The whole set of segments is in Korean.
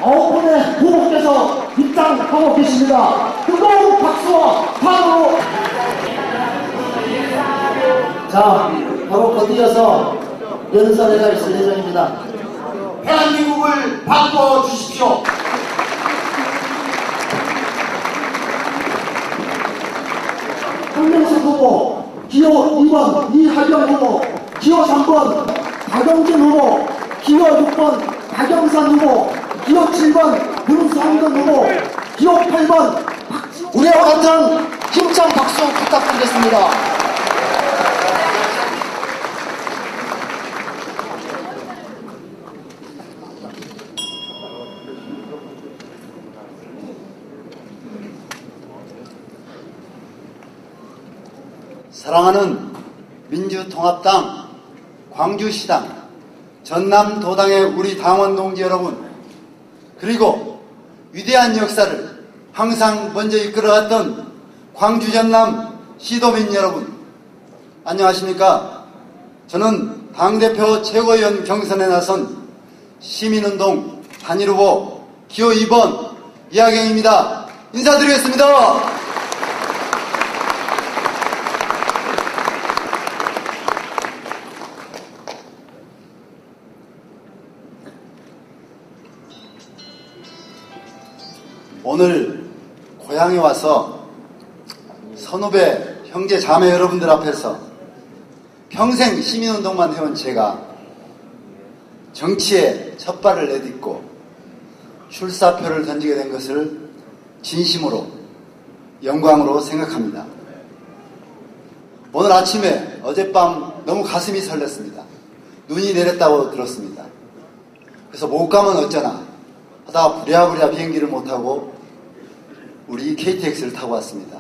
9분의 후보께서 입장하고 계십니다. 뜨거운 박수와 환호로. 자, 바로 거디어서 연설회가 있을 예정입니다. 대한민국을 바꿔주십시오. 한명숙 후보, 기호 2번 이하경 후보, 기호 3번 박영진 후보, 기호 6번 박영선 후보, 기호 7번 문성근 후보, 기호 8번 우리와 같은 힘찬 박수 부탁드리겠습니다. 사랑하는 민주통합당 광주시당 전남도당의 우리 당원 동지 여러분, 그리고 위대한 역사를 항상 먼저 이끌어갔던 광주 전남 시도민 여러분, 안녕하십니까? 저는 당대표 최고위원 경선에 나선 시민운동 단일후보 기호 2번 이하경입니다. 인사드리겠습니다. 오늘 고향에 와서 선후배 형제 자매 여러분들 앞에서 평생 시민운동만 해온 제가 정치에 첫 발을 내딛고 출사표를 던지게 된 것을 진심으로 영광으로 생각합니다. 오늘 아침에 어젯밤 너무 가슴이 설렜습니다. 눈이 내렸다고 들었습니다. 그래서 못 가면 어쩌나 하다가 부랴부랴 비행기를 못 타고 우리 KTX를 타고 왔습니다.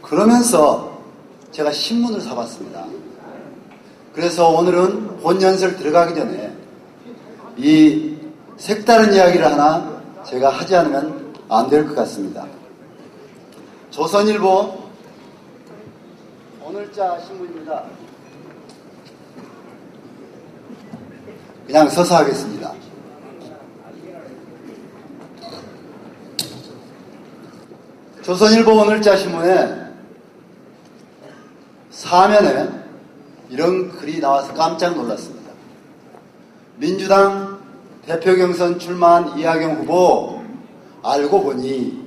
그러면서 제가 신문을 사봤습니다. 그래서 오늘은 본연설 들어가기 전에 이 색다른 이야기를 하나 제가 하지 않으면 안 될 것 같습니다. 조선일보 오늘자 신문입니다. 그냥 서서 하겠습니다. 조선일보 오늘자 신문에 사면에 이런 글이 나와서 깜짝 놀랐습니다. 민주당 대표 경선 출마한 이하경 후보 알고 보니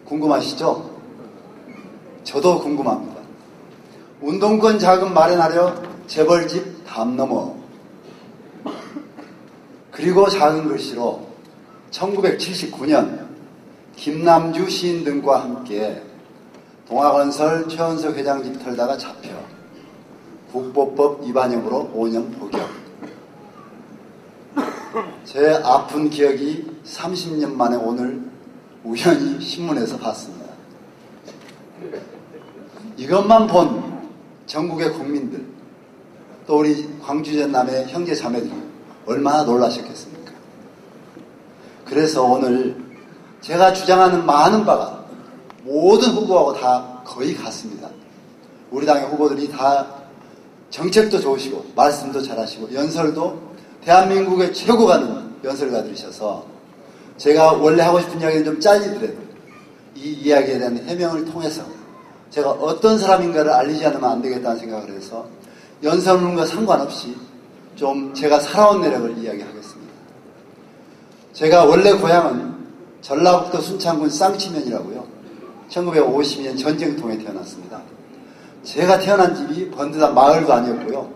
궁금하시죠? 저도 궁금합니다. 운동권 자금 마련하려 재벌집 담 넘어, 그리고 작은 글씨로 1979년 김남주 시인 등과 함께 동아건설 최원석 회장 집 털다가 잡혀 국보법 위반형으로 5년 복역. 제 아픈 기억이 30년 만에 오늘 우연히 신문에서 봤습니다. 이것만 본 전국의 국민들, 또 우리 광주 전남의 형제 자매들이 얼마나 놀라셨겠습니까? 그래서 오늘 제가 주장하는 많은 바가 모든 후보하고 다 거의 같습니다. 우리 당의 후보들이 다 정책도 좋으시고 말씀도 잘하시고 연설도 대한민국의 최고 가는 연설가들이셔서 제가 원래 하고 싶은 이야기는 좀 잘리더라도 이 이야기에 대한 해명을 통해서 제가 어떤 사람인가를 알리지 않으면 안 되겠다는 생각을 해서 연설문과 상관없이 좀 제가 살아온 내력을 이야기하겠습니다. 제가 원래 고향은 전라북도 순창군 쌍치면이라고요. 1952년 전쟁통에 태어났습니다. 제가 태어난 집이 번듯한 마을도 아니었고요.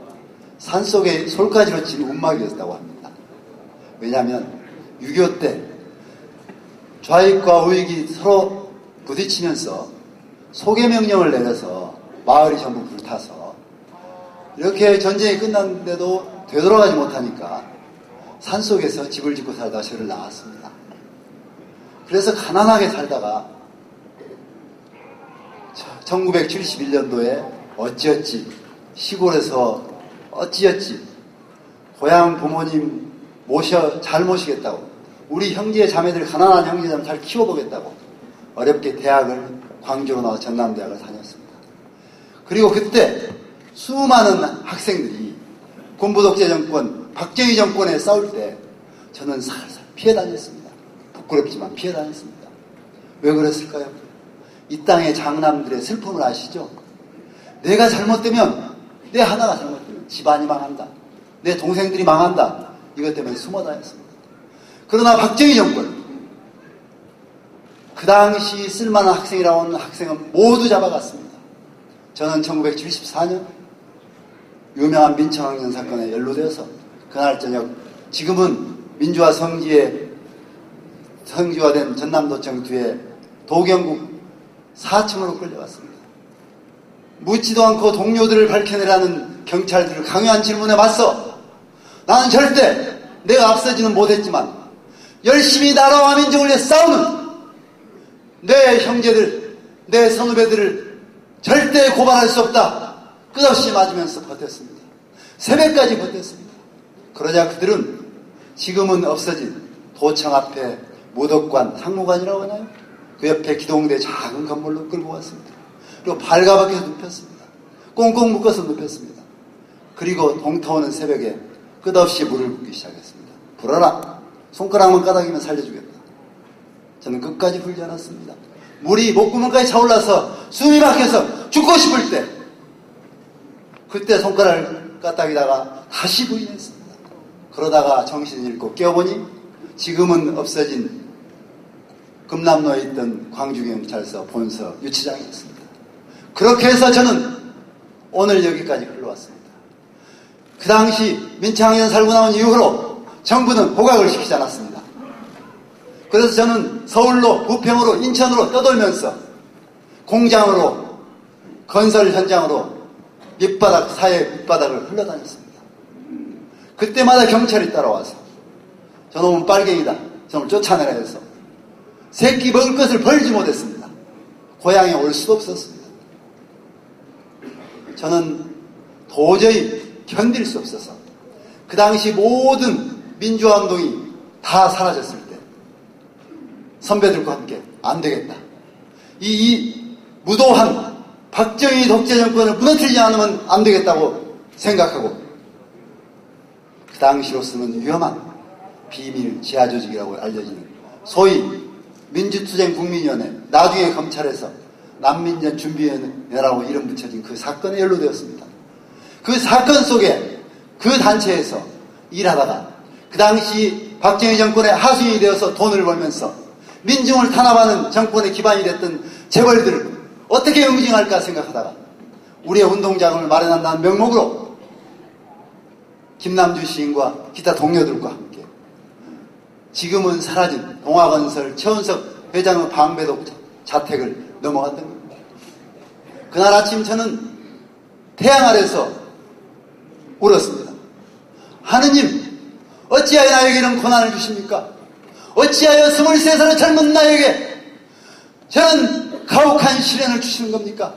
산속에 솔가지로 친 움막이었다고 합니다. 왜냐하면 6.25 때 좌익과 우익이 서로 부딪히면서 소개명령을 내려서 마을이 전부 불타서 이렇게 전쟁이 끝났는데도 되돌아가지 못하니까 산속에서 집을 짓고 살다가 저를 낳았습니다. 그래서 가난하게 살다가 1971년도에 어찌어찌 시골에서 어찌어찌 고향 부모님 잘 모시겠다고, 우리 형제 자매들, 가난한 형제 자매 잘 키워보겠다고 어렵게 대학을 광주로 나와 전남대학을 다녔습니다. 그리고 그때 수많은 학생들이 군부독재 정권, 박정희 정권에 싸울 때 저는 살살 피해 다녔습니다. 부끄럽지만 피해 다녔습니다. 왜 그랬을까요? 이 땅의 장남들의 슬픔을 아시죠? 내가 잘못되면, 내 하나가 잘못되면 집안이 망한다. 내 동생들이 망한다. 이것 때문에 숨어 다녔습니다. 그러나 박정희 정권, 그 당시 쓸만한 학생이라고 하는 학생은 모두 잡아갔습니다. 저는 1974년 유명한 민청학년 사건에 연루되어서 그날 저녁, 지금은 민주화 성지화된 전남도청 뒤에 도경국 4층으로 끌려갔습니다. 묻지도 않고 동료들을 밝혀내라는 경찰들의 강요한 질문에 맞서 나는 절대 내가 앞서지는 못했지만 열심히 나라와 민족을 위해 싸우는 내 형제들, 내 선후배들을 절대 고발할 수 없다. 끝없이 맞으면서 버텼습니다. 새벽까지 버텼습니다. 그러자 그들은 지금은 없어진 도청 앞에 무덕관, 상무관이라고 하나요? 그 옆에 기동대 작은 건물로 끌고 왔습니다. 그리고 발가벗겨서 눕혔습니다. 꽁꽁 묶어서 눕혔습니다. 그리고 동터오는 새벽에 끝없이 물을 붓기 시작했습니다. 불어라. 손가락만 까닥이면 살려주겠다. 저는 끝까지 불지 않았습니다. 물이 목구멍까지 차올라서 숨이 막혀서 죽고 싶을 때, 그때 손가락을 까딱이다가 다시 부인했습니다. 그러다가 정신을 잃고 깨어보니 지금은 없어진 금남로에 있던 광주경찰서 본서 유치장이었습니다. 그렇게 해서 저는 오늘 여기까지 흘러왔습니다. 그 당시 민청학년 살고 나온 이후로 정부는 호각을 시키지 않았습니다. 그래서 저는 서울로, 부평으로, 인천으로 떠돌면서 공장으로, 건설 현장으로 밑바닥, 사회 밑바닥을 흘러다녔습니다. 그때마다 경찰이 따라와서 저놈은 빨갱이다, 저놈을 쫓아내라 해서 새끼 먹을 것을 벌지 못했습니다. 고향에 올 수도 없었습니다. 저는 도저히 견딜 수 없어서 그 당시 모든 민주화운동이 다 사라졌을 때 선배들과 함께 안 되겠다. 이 무도한 박정희 독재 정권을 무너뜨리지 않으면 안 되겠다고 생각하고 그 당시로서는 위험한 비밀 지하조직이라고 알려지는 소위 민주투쟁 국민위원회, 나중에 검찰에서 난민전 준비위원회라고 이름 붙여진 그 사건에 연루되었습니다. 그 사건 속에 그 단체에서 일하다가 그 당시 박정희 정권의 하수인이 되어서 돈을 벌면서 민중을 탄압하는 정권의 기반이 됐던 재벌들을 어떻게 응징할까 생각하다가 우리의 운동장을 마련한다는 명목으로 김남주 시인과 기타 동료들과 함께 지금은 사라진 동아건설 최원석 회장의 방배동 자택을 넘어갔던 겁니다. 그날 아침 저는 태양 아래서 울었습니다. 하느님, 어찌하여 나에게 이런 고난을 주십니까? 어찌하여 23살의 젊은 나에게 저는 가혹한 시련을 주시는 겁니까?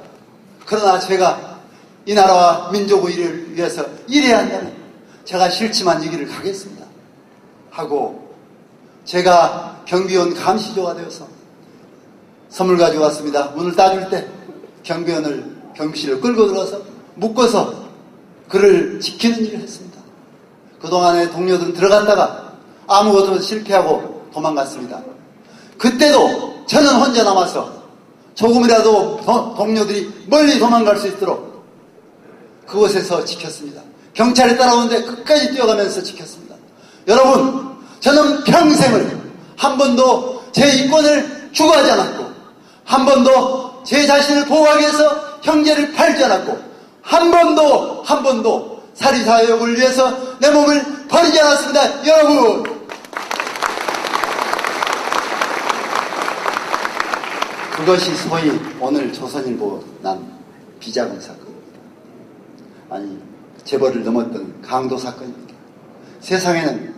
그러나 제가 이 나라와 민족의 위해서 일해야 한다면 제가 싫지만 이 길을 가겠습니다 하고 제가 경비원 감시조가 되어서 선물 가지고 왔습니다. 문을 따줄 때 경비실을 끌고 들어가서 묶어서 그를 지키는 일을 했습니다. 그동안에 동료들은 들어갔다가 아무것도 실패하고 도망갔습니다. 그때도 저는 혼자 남아서 조금이라도 동료들이 멀리 도망갈 수 있도록 그곳에서 지켰습니다. 경찰이 따라오는데 끝까지 뛰어가면서 지켰습니다. 여러분, 저는 평생을 한 번도 제 인권을 추구하지 않았고 한 번도 제 자신을 보호하기 위해서 형제를 팔지 않았고 한 번도 사리사욕을 위해서 내 몸을 버리지 않았습니다. 여러분, 그것이 소위 오늘 조선일보 난 비자금 사건입니다. 아니, 재벌을 넘었던 강도 사건입니다. 세상에는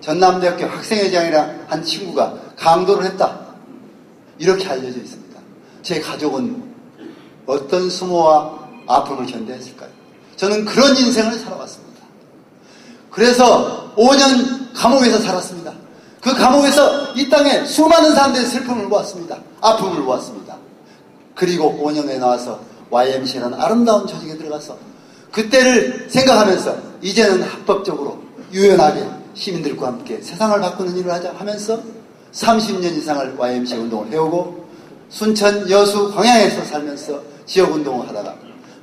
전남대학교 학생회장이라 한 친구가 강도를 했다, 이렇게 알려져 있습니다. 제 가족은 어떤 수모와 아픔을 견뎌했을까요? 저는 그런 인생을 살아왔습니다. 그래서 5년 감옥에서 살았습니다. 그 감옥에서 이 땅에 수많은 사람들의 슬픔을 보았습니다. 아픔을 보았습니다. 그리고 5년 후에 나와서 YMCA라는 아름다운 조직에 들어가서 그때를 생각하면서 이제는 합법적으로 유연하게 시민들과 함께 세상을 바꾸는 일을 하자 하면서 30년 이상을 YMCA 운동을 해오고 순천, 여수, 광양에서 살면서 지역운동을 하다가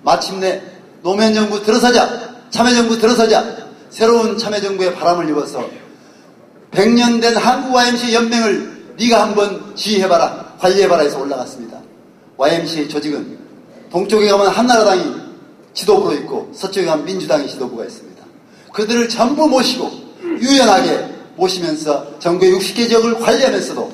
마침내 노무현정부 들어서자, 참여정부 들어서자 새로운 참여정부의 바람을 입어서 100년 된 한국 YMCA 연맹을 네가 한번 지휘해봐라, 관리해봐라 해서 올라갔습니다. YMCA 조직은 동쪽에 가면 한나라당이 지도부로 있고 서쪽에 가면 민주당이 지도부가 있습니다. 그들을 전부 모시고 유연하게 모시면서 전국의 60개 지역을 관리하면서도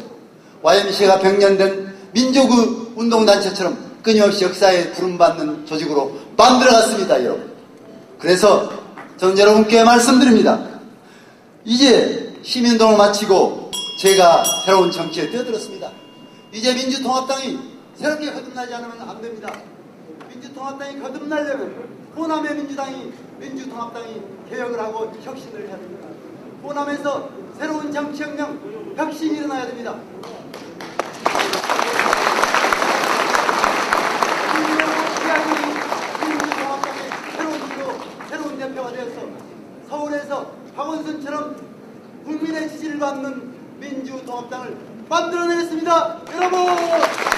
YMCA가 100년 된 민족의 운동단체처럼 끊임없이 역사에 부름받는 조직으로 만들어갔습니다, 여러분. 그래서 저는 여러분께 말씀드립니다. 이제 시민운동을 마치고 제가 새로운 정치에 뛰어들었습니다. 이제 민주통합당이 새롭게 거듭나지 않으면 안 됩니다. 민주통합당이 거듭나려면 호남의 민주통합당이 개혁을 하고 혁신을 해야 됩니다. 호남에서 새로운 정치혁명, 혁신이 일어나야 됩니다. 민주통합당의 새로운 기로, 새로운 대표가 되어서 서울에서 박원순처럼 국민의 지지를 받는 민주통합당을 만들어내겠습니다. 여러분!